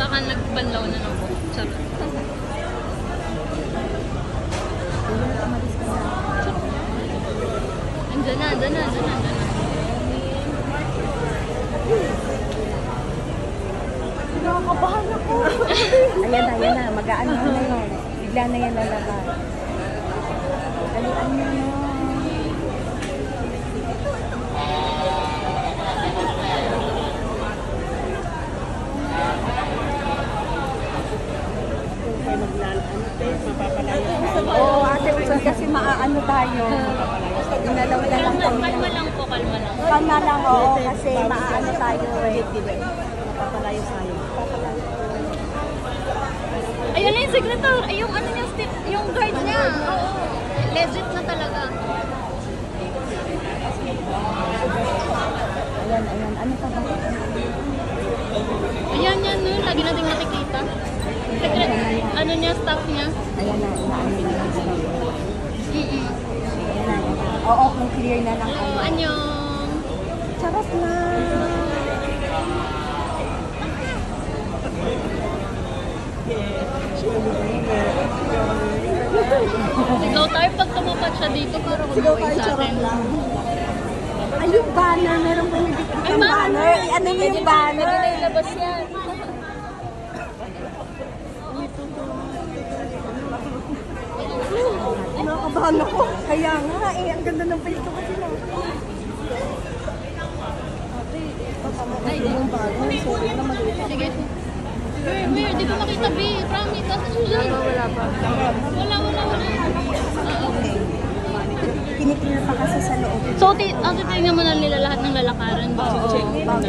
Baka nagbanlaw na ng buhok. Charot. Andyan na. Nakakabahan ako. Ayan na. Mag-aano na yun. Bigla na yan lalabas. Dalian nyo na. Oo, ate, kasi maaano tayo. Inalaw na lang kami. Kalma lang po. Kalma lang, oo, kasi maaano tayo eh. Mapapalayo tayo. Ayun na yung signature. Ay, yung ano niya, yung guard niya. Oo. Legit na talaga. Ayan. Ano pa ba? Ayan yan, no? Lagi nating nakikita. Ano niya, staff niya. Ayan na, inaano na. Mm-mm. Ayan na. Oo, kung clear na lang. Hello, anyong. Charot na. Sigaw tayo pag tumapat siya dito para Sigaw kumawin tayo, sa charot atin. lang. Ay, yung banner. Meron bumibigay Ay, ng banner. Ano yung banner? Pwede na ilabas yan. Nakakabahan ako. Kaya nga eh, ang ganda ng palito kasi no. Ay, di yung bagay. Sorry na maliit ako. Sige. Where? Di ko makita, B. Promise. Asa siya dyan? Wala pa. Wala. Okay. Kiniklear pa kasi sa loob. So, titignan mo na nila lahat ng lalakaran. Oo, bago.